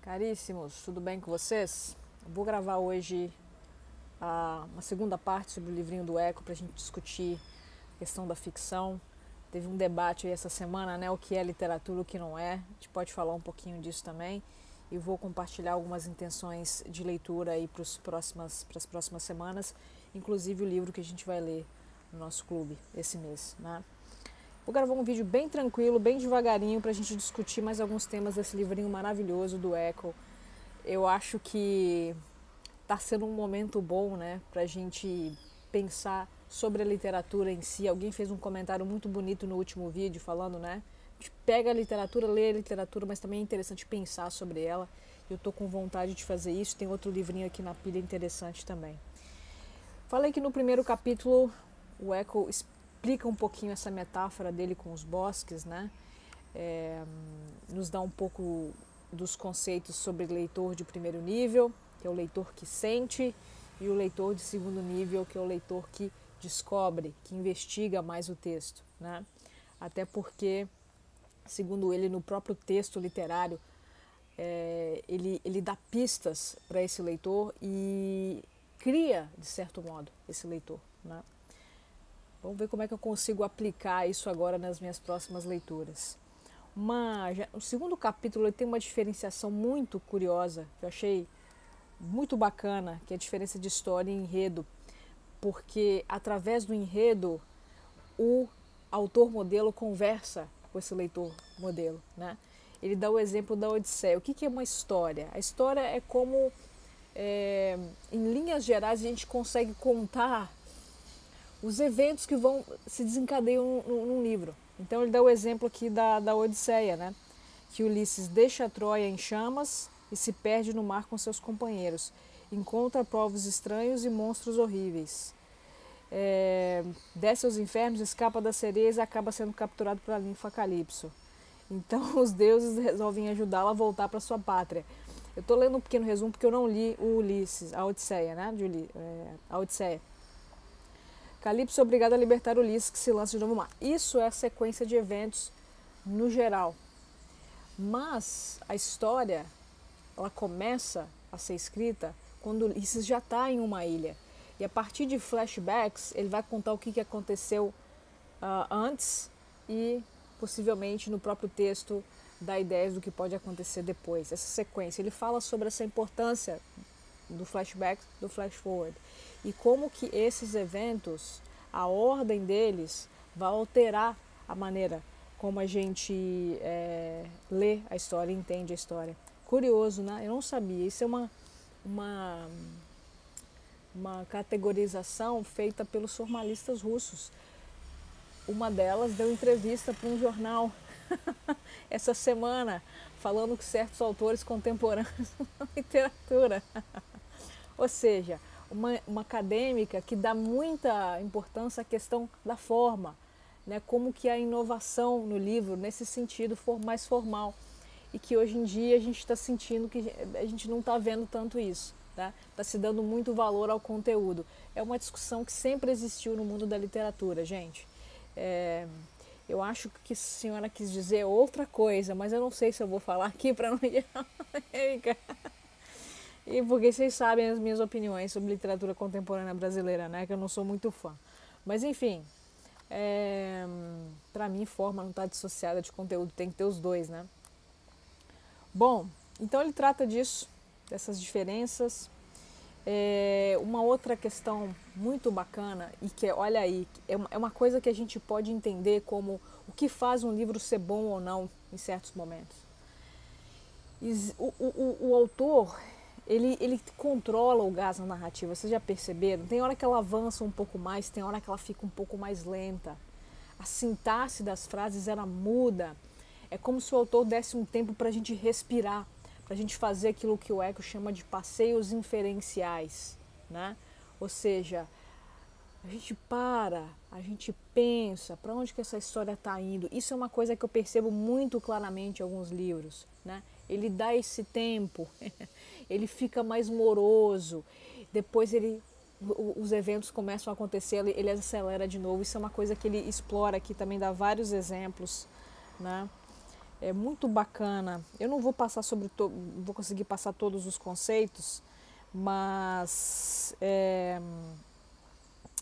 Caríssimos, tudo bem com vocês? Vou gravar hoje uma segunda parte sobre o livrinho do Eco para a gente discutir a questão da ficção. Teve um debate aí essa semana, né? O que é literatura, o que não é. A gente pode falar um pouquinho disso também. E vou compartilhar algumas intenções de leitura aí para as próximas semanas, inclusive o livro que a gente vai ler no nosso clube esse mês, né? Vou gravar um vídeo bem tranquilo, bem devagarinho, para a gente discutir mais alguns temas desse livrinho maravilhoso do Eco. Eu acho que está sendo um momento bom, né, para a gente pensar sobre a literatura em si. Alguém fez um comentário muito bonito no último vídeo falando, né, a gente pega a literatura, lê a literatura, mas também é interessante pensar sobre ela. Eu estou com vontade de fazer isso. Tem outro livrinho aqui na pilha interessante também. Falei que no primeiro capítulo o Eco explica um pouquinho essa metáfora dele com os bosques, né? Nos dá um pouco dos conceitos sobre leitor de primeiro nível, que é o leitor que sente, e o leitor de segundo nível, que é o leitor que descobre, que investiga mais o texto, né? Até porque, segundo ele, no próprio texto literário, ele dá pistas para esse leitor e cria, de certo modo, esse leitor, né? Vamos ver como é que eu consigo aplicar isso agora nas minhas próximas leituras. O segundo capítulo tem uma diferenciação muito curiosa, que eu achei muito bacana, que é a diferença de história e enredo, porque através do enredo o autor modelo conversa com esse leitor modelo, né? Ele dá o exemplo da Odisseia. O que é uma história? A história é como, em linhas gerais, a gente consegue contar os eventos que se desencadeiam num livro. Então ele dá o exemplo aqui da Odisseia, né? Que Ulisses deixa a Troia em chamas e se perde no mar com seus companheiros. Encontra povos estranhos e monstros horríveis. Desce aos infernos, escapa das sereias e acaba sendo capturado pela ninfa Calipso. Então os deuses resolvem ajudá-la a voltar para sua pátria. Eu estou lendo um pequeno resumo porque eu não li o Ulisses, a Odisseia, né? A Odisseia. Calipso é obrigado a libertar Ulisses, que se lança de novo no mar. Isso é a sequência de eventos no geral. Mas a história, ela começa a ser escrita quando Ulisses já está em uma ilha. E a partir de flashbacks, ele vai contar o que aconteceu antes e possivelmente no próprio texto dá ideias do que pode acontecer depois. Essa sequência, ele fala sobre essa importância do flashback, do flash forward, e como que esses eventos, a ordem deles, vai alterar a maneira como a gente lê a história, entende a história. Curioso, né? Eu não sabia. Isso é uma categorização feita pelos formalistas russos. Uma delas deu entrevista para um jornal essa semana, falando que certos autores contemporâneos na literatura. Ou seja, uma acadêmica que dá muita importância à questão da forma, né? Como que a inovação no livro, nesse sentido, for mais formal. E que hoje em dia a gente está sentindo que a gente não está vendo tanto isso. Está se dando muito valor ao conteúdo. É uma discussão que sempre existiu no mundo da literatura, gente. Eu acho que a senhora quis dizer outra coisa, mas eu não sei se eu vou falar aqui para não ir polêmica. E porque vocês sabem as minhas opiniões sobre literatura contemporânea brasileira, né? Que eu não sou muito fã. Mas enfim, para mim forma não está dissociada de conteúdo, tem que ter os dois, né? Bom, então ele trata disso, dessas diferenças. Uma outra questão muito bacana, e que, olha aí, é uma coisa que a gente pode entender como o que faz um livro ser bom ou não em certos momentos. O autor, ele controla o gás na narrativa, vocês já perceberam? Tem hora que ela avança um pouco mais, tem hora que ela fica um pouco mais lenta. A sintaxe das frases, ela muda. É como se o autor desse um tempo para a gente respirar, para a gente fazer aquilo que o Eco chama de passeios inferenciais, né? Ou seja, a gente para, a gente pensa, para onde que essa história está indo. Isso é uma coisa que eu percebo muito claramente em alguns livros, né? Ele dá esse tempo, ele fica mais moroso, depois os eventos começam a acontecer, ele acelera de novo. Isso é uma coisa que ele explora aqui, também dá vários exemplos, né? é muito bacana. Eu não vou passar vou conseguir passar todos os conceitos, mas é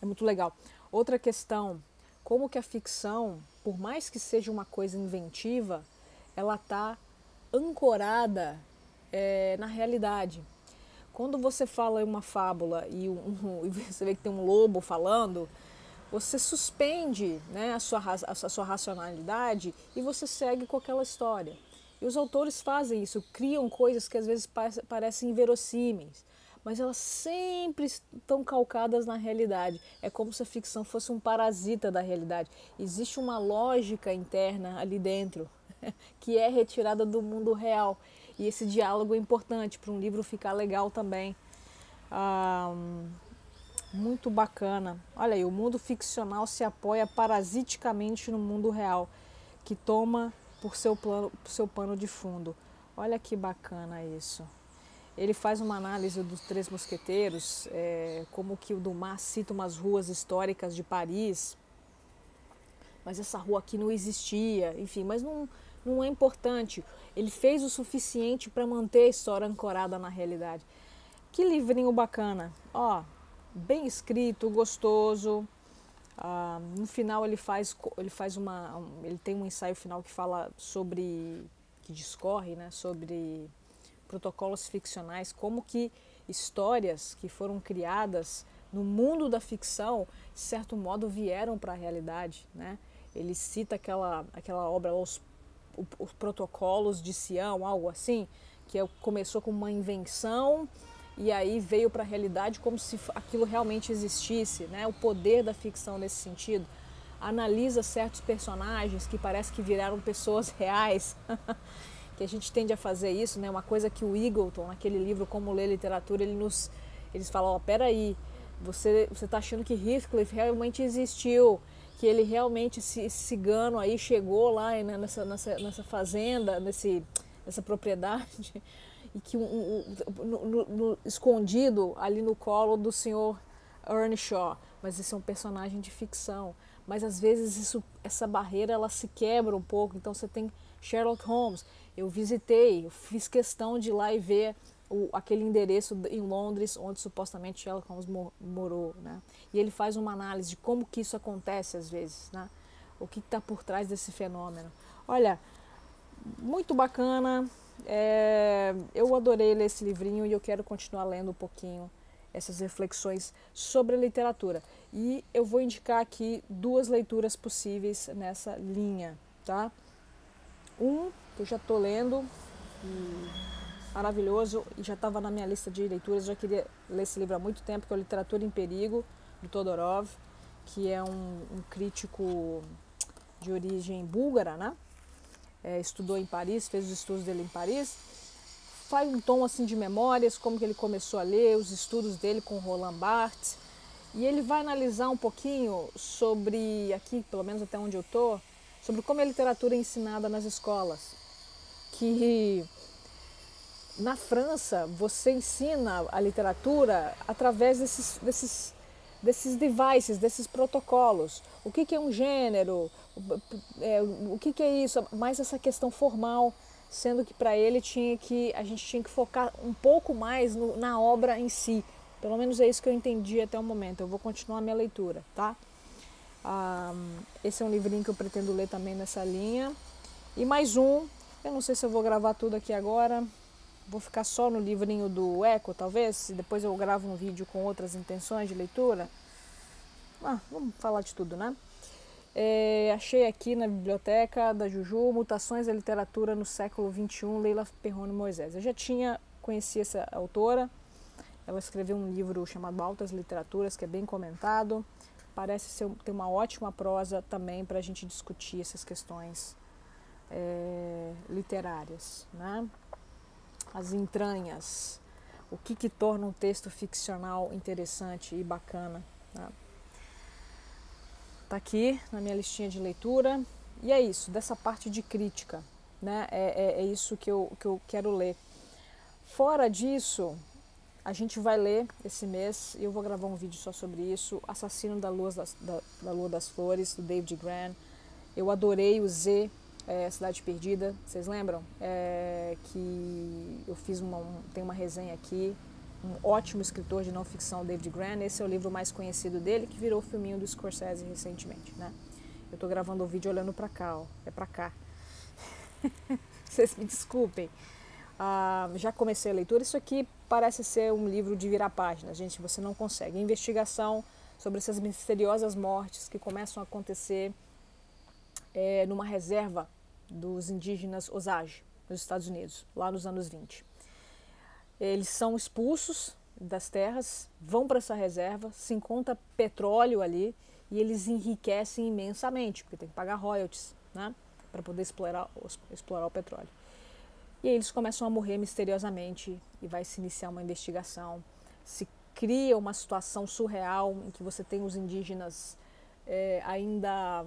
muito legal. Outra questão, como que a ficção, por mais que seja uma coisa inventiva, ela está ancorada na realidade. Quando você fala em uma fábula e você vê que tem um lobo falando, você suspende, né, a sua racionalidade e você segue com aquela história. E os autores fazem isso, criam coisas que às vezes parecem inverossímeis, mas elas sempre estão calcadas na realidade. É como se a ficção fosse um parasita da realidade. Existe uma lógica interna ali dentro, que é retirada do mundo real. E esse diálogo é importante para um livro ficar legal também. Muito bacana. Olha aí, o mundo ficcional se apoia parasiticamente no mundo real, que toma por seu pano de fundo. Olha que bacana isso. Ele faz uma análise dos Três Mosqueteiros, como que o Dumas cita umas ruas históricas de Paris, mas essa rua aqui não existia, enfim, mas não é importante. Ele fez o suficiente para manter a história ancorada na realidade. Que livrinho bacana. Ó, bem escrito, gostoso. No final ele tem um ensaio final que fala que discorre, né, sobre protocolos ficcionais, como que histórias que foram criadas no mundo da ficção, de certo modo, vieram para a realidade, né? Ele cita aquela obra, os protocolos de Sião, algo assim, que começou com uma invenção e aí veio para a realidade como se aquilo realmente existisse, né? O poder da ficção nesse sentido. Analisa certos personagens que parece que viraram pessoas reais, que a gente tende a fazer isso, né? Uma coisa que o Eagleton, naquele livro Como Ler Literatura, eles falam, ó, peraí, você está achando que Heathcliff realmente existiu, que ele realmente, esse cigano aí chegou lá, né, nessa fazenda, nessa propriedade, e que escondido ali no colo do senhor Earnshaw, mas esse é um personagem de ficção. Mas às vezes essa barreira ela se quebra um pouco, então você tem Sherlock Holmes. Eu fiz questão de ir lá e ver aquele endereço em Londres onde supostamente Sherlock Holmes morou, né? E ele faz uma análise de como que isso acontece às vezes, né? O que está por trás desse fenômeno. Olha, muito bacana. Eu adorei ler esse livrinho e eu quero continuar lendo um pouquinho essas reflexões sobre a literatura. E eu vou indicar aqui 2 leituras possíveis nessa linha, tá? Que eu já estou lendo, maravilhoso, e já estava na minha lista de leituras, já queria ler esse livro há muito tempo, que é o Literatura em Perigo, do Todorov, que é um crítico de origem búlgara, né? Estudou em Paris, fez os estudos dele em Paris, faz um tom assim de memórias, como que ele começou a ler, os estudos dele com Roland Barthes, e ele vai analisar um pouquinho sobre, aqui pelo menos até onde eu estou, sobre como a literatura é ensinada nas escolas. Que na França você ensina a literatura através desses devices, desses protocolos. O que é um gênero, o que é isso, mais essa questão formal, sendo que para ele a gente tinha que focar um pouco mais na obra em si. Pelo menos é isso que eu entendi até o momento. Eu vou continuar a minha leitura, tá? Esse é um livrinho que eu pretendo ler também nessa linha. E mais um, eu não sei se eu vou gravar tudo aqui agora, vou ficar só no livrinho do Eco, talvez, e depois eu gravo um vídeo com outras intenções de leitura. Vamos falar de tudo, né? Achei aqui na biblioteca da Juju, Mutações da Literatura no Século XXI, Leila Perrone Moisés. Eu já conheci essa autora, ela escreveu um livro chamado Altas Literaturas, que é bem comentado, parece ter uma ótima prosa também para a gente discutir essas questões literárias, né? As entranhas, o que torna um texto ficcional interessante e bacana, né? Tá aqui na minha listinha de leitura. E é isso, dessa parte de crítica, né? É isso que eu quero ler. Fora disso, a gente vai ler esse mês, e eu vou gravar um vídeo só sobre isso, Assassino da Lua das Flores, do David Grann. Eu adorei o Z, Cidade Perdida, vocês lembram? Que eu fiz tem uma resenha aqui, um ótimo escritor de não ficção, David Grann. Esse é o livro mais conhecido dele, que virou o filminho do Scorsese recentemente, né? Eu estou gravando o vídeo olhando para cá, ó, é para cá. Vocês me desculpem. Já comecei a leitura. Isso aqui parece ser um livro de virar páginas, gente, você não consegue. Investigação sobre essas misteriosas mortes que começam a acontecer numa reserva dos indígenas Osage, nos Estados Unidos, lá nos anos 20. Eles são expulsos das terras, vão para essa reserva, se encontra petróleo ali e eles enriquecem imensamente, porque tem que pagar royalties, né, para poder explorar o petróleo. E aí eles começam a morrer misteriosamente e vai se iniciar uma investigação. Se cria uma situação surreal em que você tem os indígenas ainda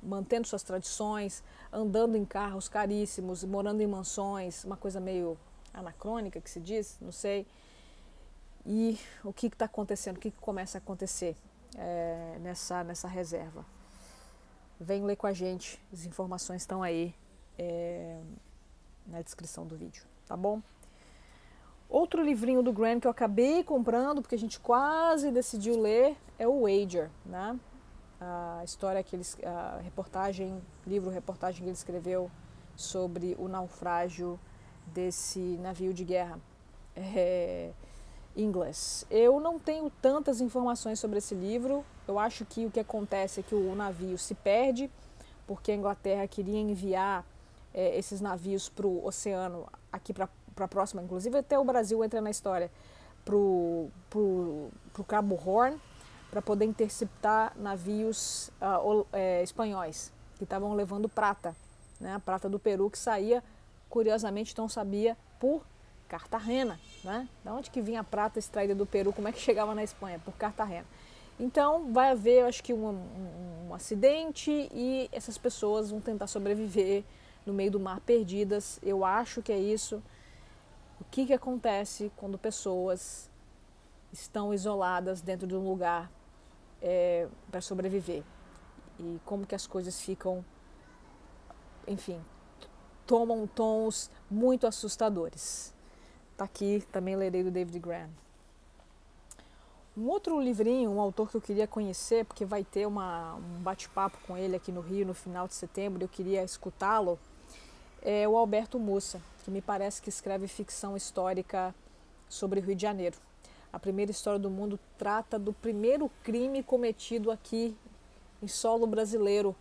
mantendo suas tradições, andando em carros caríssimos, morando em mansões, uma coisa meio anacrônica que se diz, não sei. E o que está acontecendo? O que começa a acontecer nessa reserva? Vem ler com a gente, as informações estão aí na descrição do vídeo, tá bom? Outro livrinho do Grann que eu acabei comprando, porque a gente quase decidiu ler, é o Wager, né? A história que livro-reportagem que ele escreveu sobre o naufrágio desse navio de guerra inglês. Eu não tenho tantas informações sobre esse livro. Eu acho que o que acontece é que o navio se perde, porque a Inglaterra queria enviar esses navios para o oceano, aqui para a próxima, inclusive até o Brasil entra na história, para o Cabo Horn, para poder interceptar navios espanhóis, que estavam levando prata, né? A prata do Peru, que saía, curiosamente, não sabia, por Cartagena, né? Da onde que vinha a prata extraída do Peru, como é que chegava na Espanha? Por Cartagena. Então vai haver, eu acho que um acidente e essas pessoas vão tentar sobreviver no meio do mar perdidas. Eu acho que é isso. O que acontece quando pessoas estão isoladas dentro de um lugar para sobreviver? E como que as coisas ficam, enfim, tomam tons muito assustadores. Tá aqui, também lerei do David Grann. Um outro livrinho, um autor que eu queria conhecer, porque vai ter um bate-papo com ele aqui no Rio no final de setembro, eu queria escutá-lo, é o Alberto Mussa, que me parece que escreve ficção histórica sobre o Rio de Janeiro. A primeira história do mundo trata do primeiro crime cometido aqui em solo brasileiro.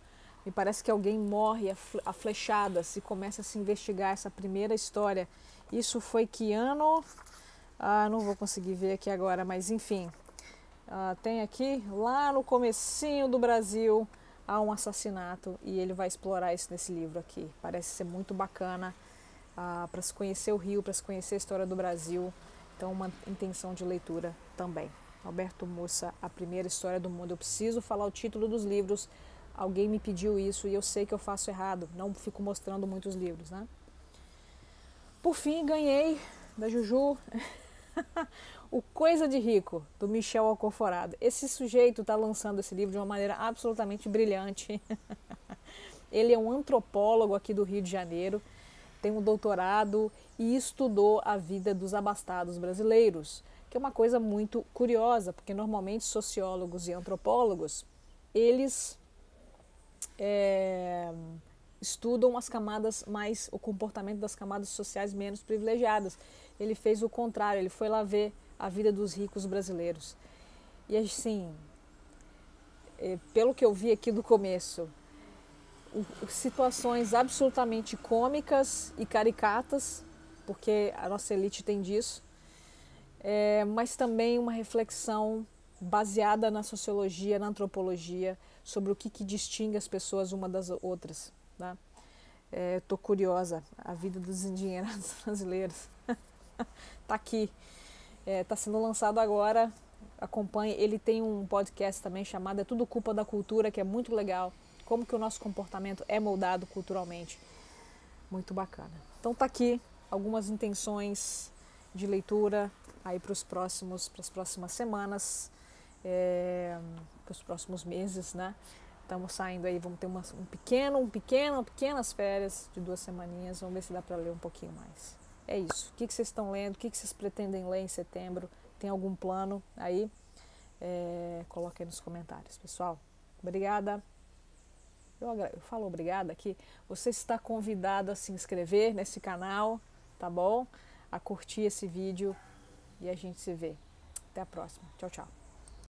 Me parece que alguém morre a flechadas e começa a se investigar essa primeira história. Isso foi que ano? Não vou conseguir ver aqui agora, mas enfim. Tem aqui, lá no comecinho do Brasil, há um assassinato e ele vai explorar isso nesse livro aqui. Parece ser muito bacana para se conhecer o Rio, para se conhecer a história do Brasil. Então, uma intenção de leitura também. Alberto Mussa, A Primeira História do Mundo. Eu preciso falar o título dos livros. Alguém me pediu isso e eu sei que eu faço errado. Não fico mostrando muitos livros, né? Por fim, ganhei da Juju o Coisa de Rico, do Michel Alcoforado. Esse sujeito está lançando esse livro de uma maneira absolutamente brilhante. Ele é um antropólogo aqui do Rio de Janeiro, tem um doutorado e estudou a vida dos abastados brasileiros, que é uma coisa muito curiosa, porque normalmente sociólogos e antropólogos, eles estudam as camadas mais, o comportamento das camadas sociais menos privilegiadas. Ele fez o contrário, ele foi lá ver a vida dos ricos brasileiros. E assim, pelo que eu vi aqui do começo, situações absolutamente cômicas e caricatas, porque a nossa elite tem disso, mas também uma reflexão baseada na sociologia, na antropologia, sobre o que distingue as pessoas uma das outras. Né? Estou curiosa, a vida dos endinheirados brasileiros. Está aqui, está sendo lançado agora, acompanhe. Ele tem um podcast também chamado É Tudo Culpa da Cultura, que é muito legal, como que o nosso comportamento é moldado culturalmente. Muito bacana. Então está aqui algumas intenções de leitura aí para as próximas semanas, para os próximos meses, né? Estamos saindo aí, vamos ter pequenas férias de 2 semaninhas. Vamos ver se dá para ler um pouquinho mais. É isso. O que vocês estão lendo? O que vocês pretendem ler em setembro? Tem algum plano aí? Coloque aí nos comentários, pessoal. Obrigada. Eu falo obrigada aqui. Você está convidado a se inscrever nesse canal, tá bom? A curtir esse vídeo e a gente se vê. Até a próxima. Tchau, tchau.